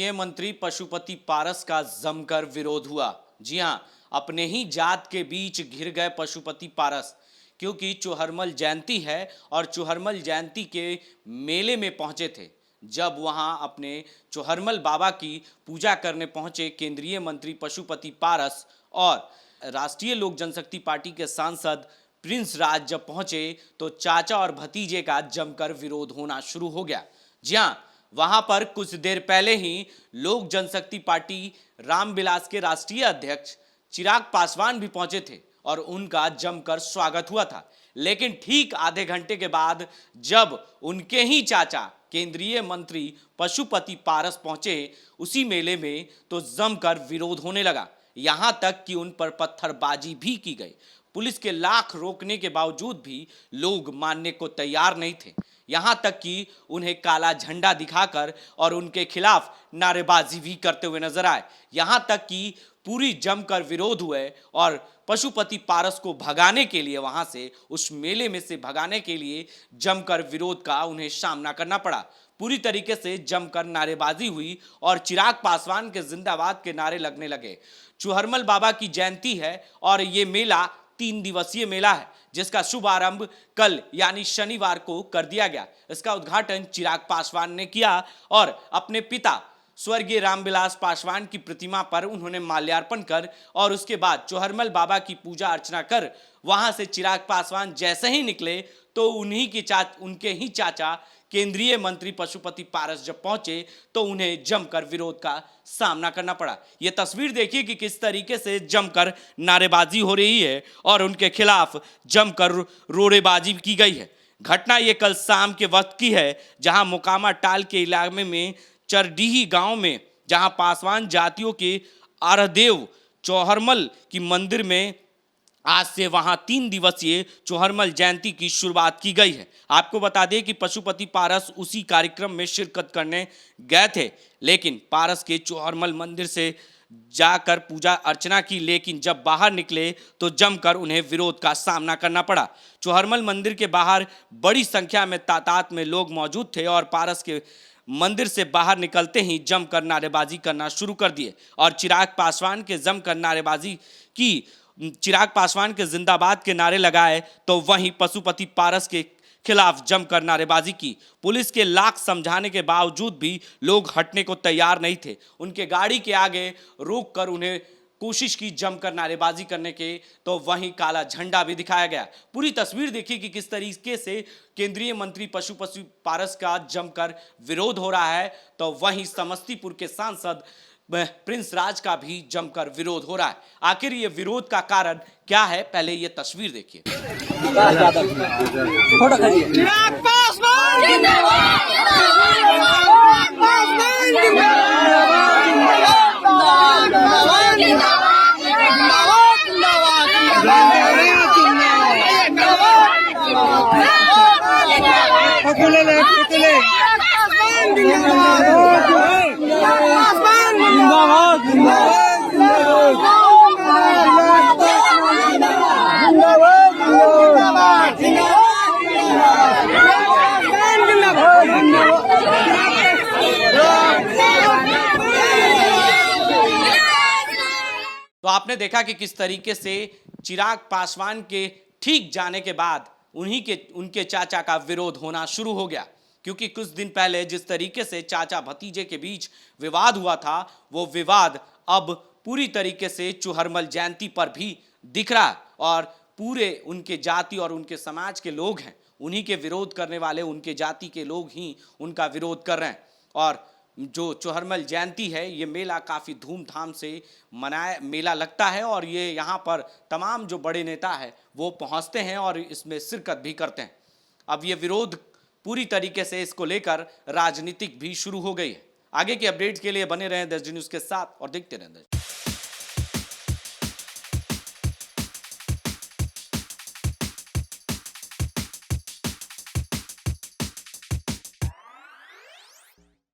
केंद्रीय मंत्री पशुपति पारस का जमकर विरोध हुआ। जी हां, अपने ही जात के बीच घिर गए पशुपति पारस, क्योंकि चोहरमल जयंती है और चोहरमल जयंती के मेले में पहुंचे थे। जब वहां अपने चोहरमल बाबा की पूजा करने पहुंचे केंद्रीय मंत्री पशुपति पारस और राष्ट्रीय लोक जनशक्ति पार्टी के सांसद प्रिंस राज जब पहुंचे तो चाचा और भतीजे का जमकर विरोध होना शुरू हो गया। जी हां, वहां पर कुछ देर पहले ही लोक जनशक्ति पार्टी रामविलास के राष्ट्रीय अध्यक्ष चिराग पासवान भी पहुंचे थे और उनका जमकर स्वागत हुआ था। लेकिन ठीक आधे घंटे के बाद जब उनके ही चाचा केंद्रीय मंत्री पशुपति पारस पहुंचे उसी मेले में, तो जमकर विरोध होने लगा। यहां तक कि उन पर पत्थरबाजी भी की गई। पुलिस के लाख रोकने के बावजूद भी लोग मानने को तैयार नहीं थे। यहां तक कि उन्हें काला झंडा दिखाकर और उनके खिलाफ नारेबाजी भी करते हुए नजर आए। यहां तक कि पूरी जमकर विरोध हुए और पशुपति पारस को भगाने के लिए, वहां से उस मेले में से भगाने के लिए जमकर विरोध का उन्हें सामना करना पड़ा। पूरी तरीके से जमकर नारेबाजी हुई और चिराग पासवान के जिंदाबाद के नारे लगने लगे। चोहरमल बाबा की जयंती है और ये मेला 3 दिवसीय मेला है, जिसका शुभारंभ कल यानी शनिवार को कर दिया गया। इसका उद्घाटन चिराग पासवान ने किया और अपने पिता स्वर्गीय रामविलास पासवान की प्रतिमा पर उन्होंने माल्यार्पण कर और उसके बाद चोहरमल बाबा की पूजा अर्चना कर वहां से चिराग पासवान जैसे ही निकले तो उनके ही चाचा केंद्रीय मंत्री पशुपति पारस जब पहुंचे तो उन्हें जमकर विरोध का सामना करना पड़ा। यह तस्वीर देखिए कि किस तरीके से जमकर नारेबाजी हो रही है और उनके खिलाफ जमकर रोड़ेबाजी की गई है। घटना ये कल शाम के वक्त की है, जहां मोकामा टाल के इलाके में चरडीही गांव में, जहां पासवान जातियों के आराध्यदेव चोहरमल की मंदिर में आज से वहां 3 दिवसीय चोहरमल जयंती की शुरुआत की गई है। आपको बता दें कि पशुपति पारस उसी कार्यक्रम में शिरकत करने गए थे, लेकिन पारस के चोहरमल मंदिर से जाकर पूजा अर्चना की, लेकिन जब बाहर निकले तो जमकर उन्हें विरोध का सामना करना पड़ा। चोहरमल मंदिर के बाहर बड़ी संख्या में तादाद में लोग मौजूद थे और पारस के मंदिर से बाहर निकलते ही जमकर नारेबाजी करना शुरू कर दिए और चिराग पासवान के जमकर नारेबाजी की, चिराग पासवान के जिंदाबाद के नारे लगाए तो वहीं पशुपति पारस के खिलाफ जमकर नारेबाजी की। पुलिस के लाख समझाने के बावजूद भी लोग हटने को तैयार नहीं थे। उनके गाड़ी के आगे रोककर उन्हें कोशिश की जमकर नारेबाजी करने के, तो वहीं काला झंडा भी दिखाया गया। पूरी तस्वीर देखिए कि किस तरीके से केंद्रीय मंत्री पशुपति पारस का जमकर विरोध हो रहा है, तो वहीं समस्तीपुर के सांसद प्रिंस राज का भी जमकर विरोध हो रहा है। आखिर ये विरोध का कारण क्या है, पहले ये तस्वीर देखिए। तो आपने देखा कि किस तरीके से चिराग पासवान के ठीक जाने के बाद उनके चाचा का विरोध होना शुरू हो गया, क्योंकि कुछ दिन पहले जिस तरीके से चाचा भतीजे के बीच विवाद हुआ था, वो विवाद अब पूरी तरीके से चोहरमल जयंती पर भी दिख रहा है और पूरे उनके जाति और उनके समाज के लोग हैं, उन्हीं के विरोध करने वाले उनके जाति के लोग ही उनका विरोध कर रहे हैं। और जो चोहरमल जयंती है, ये मेला काफ़ी धूमधाम से मेला लगता है और ये यहाँ पर तमाम जो बड़े नेता है वो पहुँचते हैं और इसमें शिरकत भी करते हैं। अब ये विरोध पूरी तरीके से इसको लेकर राजनीतिक भी शुरू हो गई है। आगे की अपडेट्स के लिए बने रहें 10 न्यूज़ के साथ और देखते रहें।